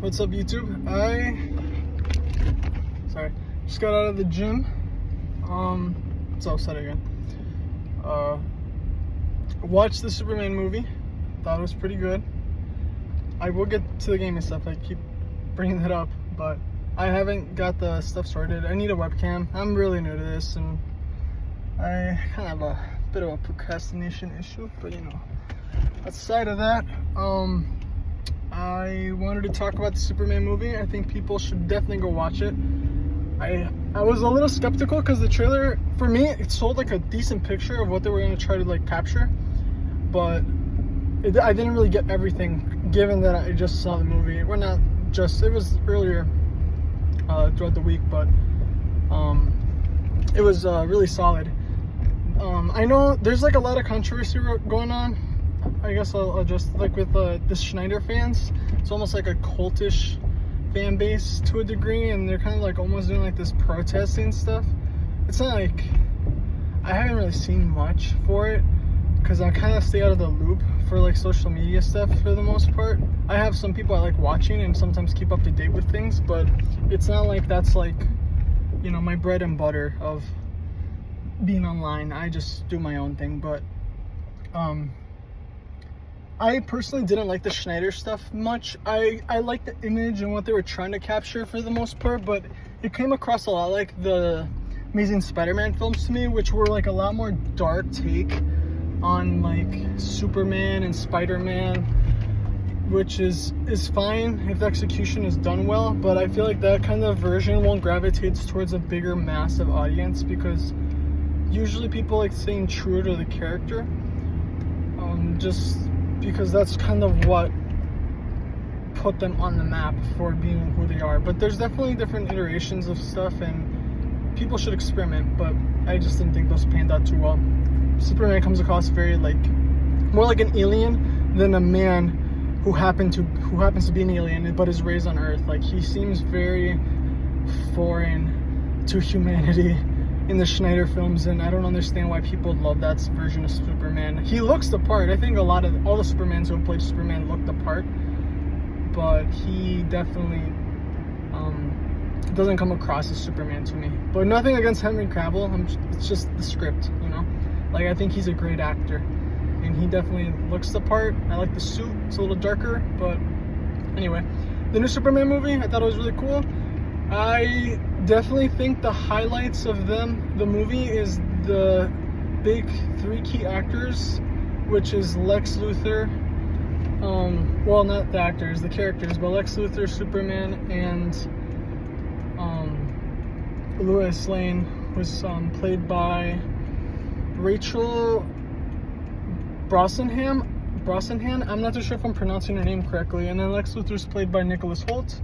What's up, YouTube? Just got out of the gym. So said again. Watched the Superman movie. Thought it was pretty good. I will get to the gaming stuff. I keep bringing that up, but I haven't got the stuff sorted. I need a webcam. I'm really new to this, and I kind of have a bit of a procrastination issue, but you know, aside of that, I wanted to talk about the Superman movie. I think people should definitely go watch it. I was a little skeptical because the trailer, for me, it sold like a decent picture of what they were going to try to like capture, but I didn't really get everything, given that I just saw the movie. Well, not just, it was earlier throughout the week, but it was really solid. I know there's like a lot of controversy going on. I guess I'll just, like with the Schneider fans, it's almost like a cultish fan base to a degree, and they're kind of like almost doing like this protesting stuff. It's not like, I haven't really seen much for it because I kind of stay out of the loop for like social media stuff for the most part. I have some people I like watching and sometimes keep up to date with things, but it's not like that's like, you know, my bread and butter of being online. I just do my own thing. But I personally didn't like the Schneider stuff much. I liked the image and what they were trying to capture for the most part, but it came across a lot like the Amazing Spider-Man films to me, which were like a lot more dark take on like Superman and Spider-Man, which is fine if the execution is done well, but I feel like that kind of version won't gravitate towards a bigger, massive audience because usually people like staying true to the character, just because that's kind of what put them on the map for being who they are. But there's definitely different iterations of stuff, and people should experiment, but I just didn't think those panned out too well. Superman comes across very like, more like an alien than a man who happens to be an alien but is raised on Earth. Like, he seems very foreign to humanity in the Schneider films, and I don't understand why people love that version of Superman. He looks the part. I think all the Supermans who have played Superman look the part, but he definitely doesn't come across as Superman to me. But nothing against Henry Cavill. It's just the script, you know. Like, I think he's a great actor, and he definitely looks the part. I like the suit. It's a little darker, but anyway, the new Superman movie, I thought it was really cool. I definitely think the highlights of the movie is the big three key actors, which is Lex Luthor, well, not the actors, the characters, but Lex Luthor, Superman, and Lois Lane was played by Rachel Brosnahan. I'm not too sure if I'm pronouncing her name correctly. And then Lex Luthor's played by Nicholas Hoult,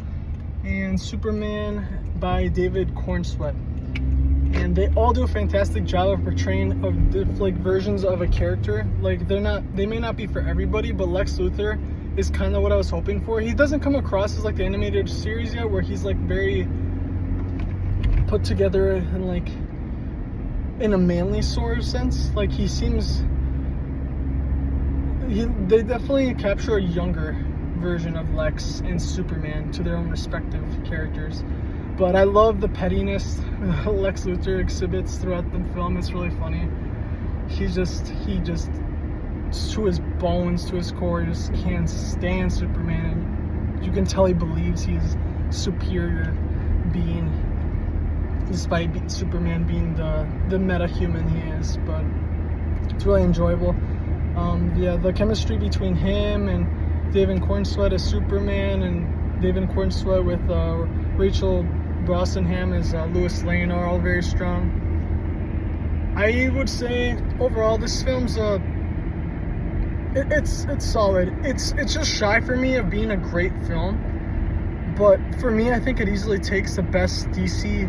and Superman by David Cornsweet. And they all do a fantastic job of portraying like versions of a character. Like, they may not be for everybody, but Lex Luthor is kind of what I was hoping for. He doesn't come across as like the animated series yet, where he's like very put together and like in a manly sort of sense. Like, he seems, they definitely capture a younger version of Lex and Superman to their own respective characters. But I love the pettiness Lex Luthor exhibits throughout the film. It's really funny. He just to his bones, to his core, just can't stand Superman. And you can tell he believes he's superior being, despite Superman being the meta-human he is. But it's really enjoyable. The chemistry between him and David Cornsweet as Superman, and David Cornsweet with Rachel Brosnahan as Lois Lane are all very strong. I would say overall this film's it's solid. It's just shy for me of being a great film, but for me, I think it easily takes the best DC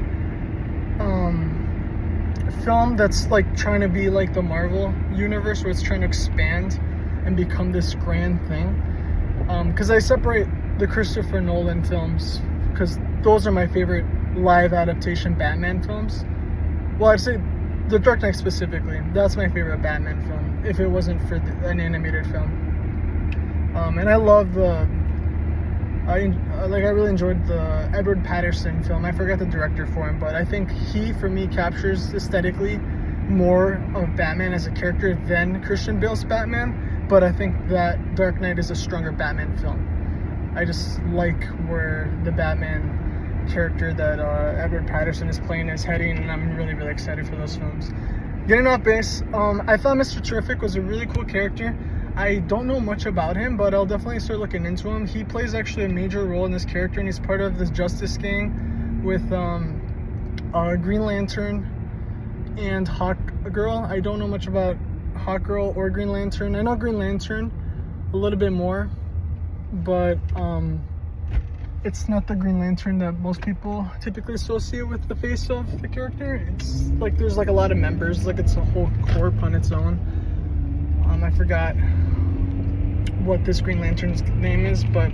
film that's like trying to be like the Marvel universe, where it's trying to expand and become this grand thing. Because I separate the Christopher Nolan films, because those are my favorite live adaptation Batman films. Well, I'd say The Dark Knight specifically, that's my favorite Batman film, if it wasn't for an animated film. And I love the I really enjoyed the Robert Pattinson film. I forgot the director for him, but I think he, for me, captures aesthetically more of Batman as a character than Christian Bale's Batman. But I think that Dark Knight is a stronger Batman film. I just like where the Batman character that Robert Pattinson is playing is heading, and I'm really, really excited for those films. Getting off base, I thought Mr. Terrific was a really cool character. I don't know much about him, but I'll definitely start looking into him. He plays actually a major role in this character, and he's part of this Justice Gang with Green Lantern and Hawk Girl. I don't know much about Hawk Girl or Green Lantern. I know Green Lantern a little bit more, but it's not the Green Lantern that most people typically associate with the face of the character. It's like there's like a lot of members, like it's a whole corp on its own. I forgot what this Green Lantern's name is, but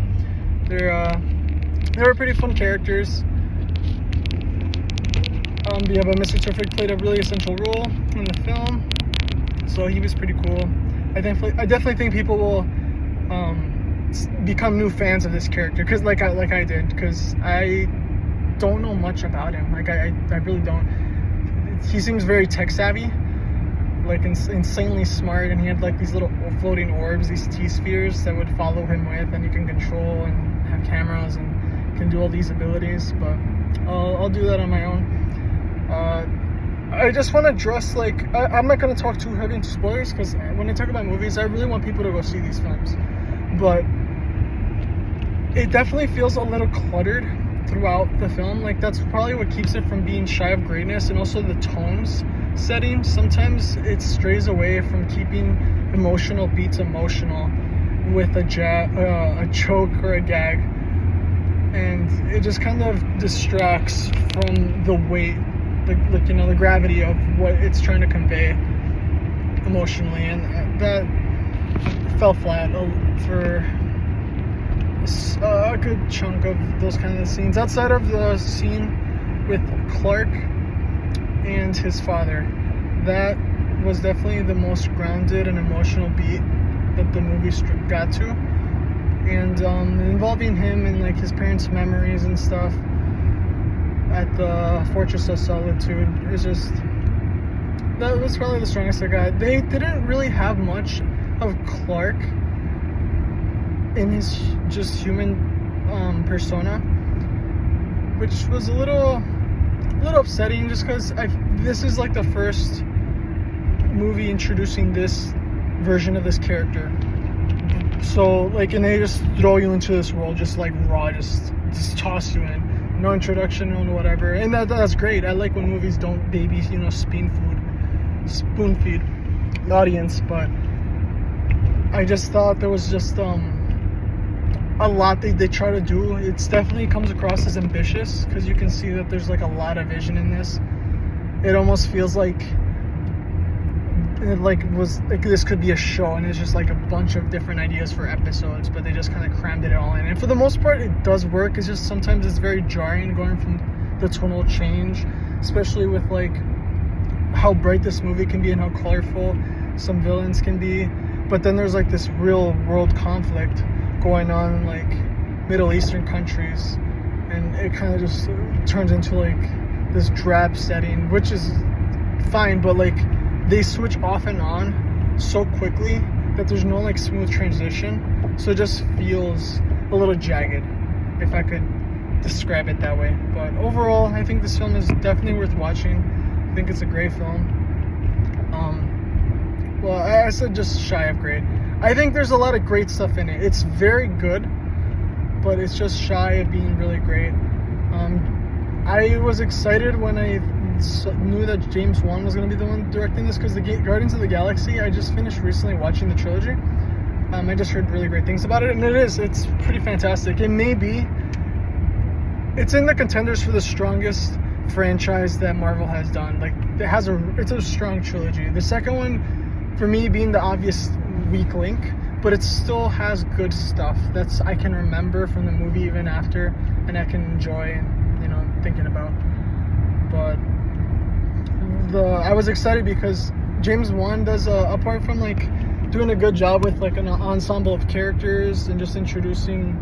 they were pretty fun characters. Yeah, but Mr. Terrific played a really essential role in the film, so he was pretty cool. I definitely think people will become new fans of this character, because like I did, because I don't know much about him. Like I really don't. He seems very tech savvy, like insanely smart, and he had like these little floating orbs, these T-spheres that would follow him with, and he can control and have cameras and can do all these abilities. But I'll do that on my own. I just want to address, like, I'm not going to talk too heavy into spoilers, because when I talk about movies, I really want people to go see these films. But it definitely feels a little cluttered throughout the film. Like, that's probably what keeps it from being shy of greatness, and also the tones setting. Sometimes it strays away from keeping emotional beats emotional with a joke or a gag, and it just kind of distracts from the weight, like the gravity of what it's trying to convey emotionally, and that fell flat for a good chunk of those kind of scenes. Outside of the scene with Clark and his father, that was definitely the most grounded and emotional beat that the movie got to, and involving him and like his parents' memories and stuff at the Fortress of Solitude is just, that was probably the strongest I got. They didn't really have much of Clark in his just human persona, which was a little upsetting, just because this is like the first movie introducing this version of this character. So like, and they just throw you into this world just like raw, just toss you in. No introduction, no whatever, and that's great. I like when movies don't baby, spoon feed the audience, but I just thought there was just a lot they try to do. It's definitely comes across as ambitious, because you can see that there's like a lot of vision in this. It almost feels like this could be a show, and it's just like a bunch of different ideas for episodes, but they just kind of crammed it all in. And for the most part, it does work. It's just sometimes it's very jarring going from the tonal change, especially with like how bright this movie can be and how colorful some villains can be. But then there's like this real world conflict going on in like Middle Eastern countries, and it kind of just turns into like this drab setting, which is fine, but like they switch off and on so quickly that there's no like smooth transition, so it just feels a little jagged, if I could describe it that way. But overall, I think this film is definitely worth watching. I think it's a great film. Well, I said just shy of great. I think there's a lot of great stuff in it. It's very good, but it's just shy of being really great. I was excited when I knew that James Wan was going to be the one directing this, because the Guardians of the Galaxy, I just finished recently watching the trilogy. I just heard really great things about it, and it's pretty fantastic. It's in the contenders for the strongest franchise that Marvel has done. Like, it's a strong trilogy. The second one, for me, being the obvious weak link, but it still has good stuff that's I can remember from the movie even after, and I can enjoy, thinking about. But I was excited because James Wan does, apart from like doing a good job with like an ensemble of characters and just introducing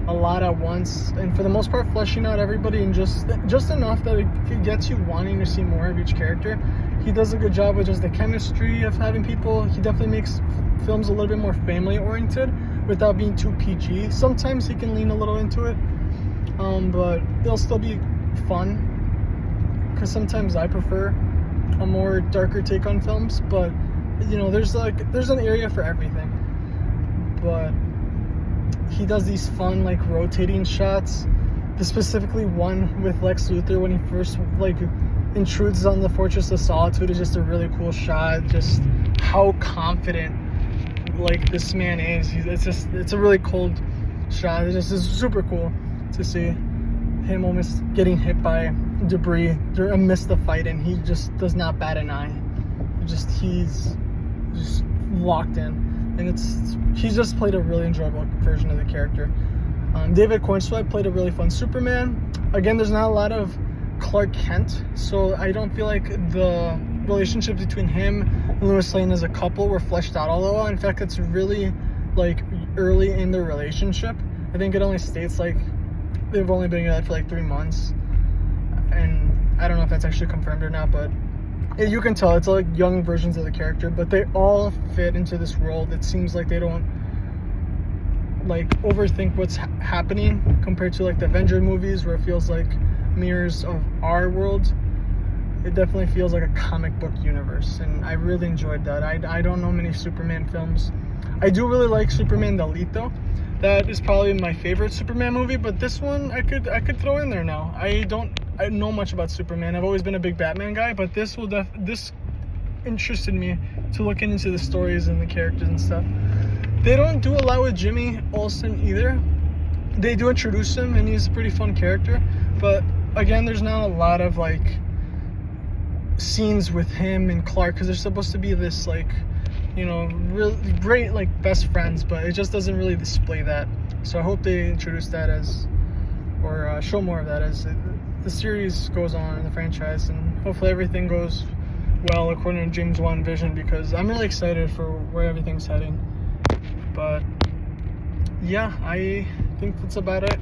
a lot at once, and for the most part fleshing out everybody, and just enough that it gets you wanting to see more of each character. He does a good job with just the chemistry of having people. He definitely makes films a little bit more family oriented without being too PG. Sometimes he can lean a little into it, but they'll still be fun, because sometimes I prefer a more darker take on films. But you know, there's an area for everything. But he does these fun like rotating shots. The specifically one with Lex Luthor when he first like intrudes on the Fortress of Solitude is just a really cool shot. Just how confident like this man is. It's a really cold shot. It's just super cool to see him almost getting hit by debris amidst the fight, and he just does not bat an eye. He's just locked in, and he's just played a really enjoyable version of the character. David Cornswell played a really fun Superman. Again, there's not a lot of Clark Kent, so I don't feel like the relationship between him and Lois Lane as a couple were fleshed out all the while. In fact, it's really like early in their relationship. I think it only states like they've only been together for like 3 months, and I don't know if that's actually confirmed or not, but you can tell it's like young versions of the character, but they all fit into this world. It seems like they don't like overthink what's happening compared to like the Avenger movies, where it feels like mirrors of our world. It definitely feels like a comic book universe, and I really enjoyed that. I don't know many Superman films. I do really like Superman the Elite though. That is probably my favorite Superman movie, but this one I could throw in there now. I don't know much about Superman. I've always been a big Batman guy, but this interested me to look into the stories and the characters and stuff. They don't do a lot with Jimmy Olsen either. They do introduce him, and he's a pretty fun character, but again, there's not a lot of like scenes with him and Clark, because they're supposed to be this like, you know, really great like best friends, but it just doesn't really display that. So I hope they introduce that or show more of that as the series goes on in the franchise, and hopefully everything goes well according to James Wan vision, because I'm really excited for where everything's heading. But yeah, I think that's about it.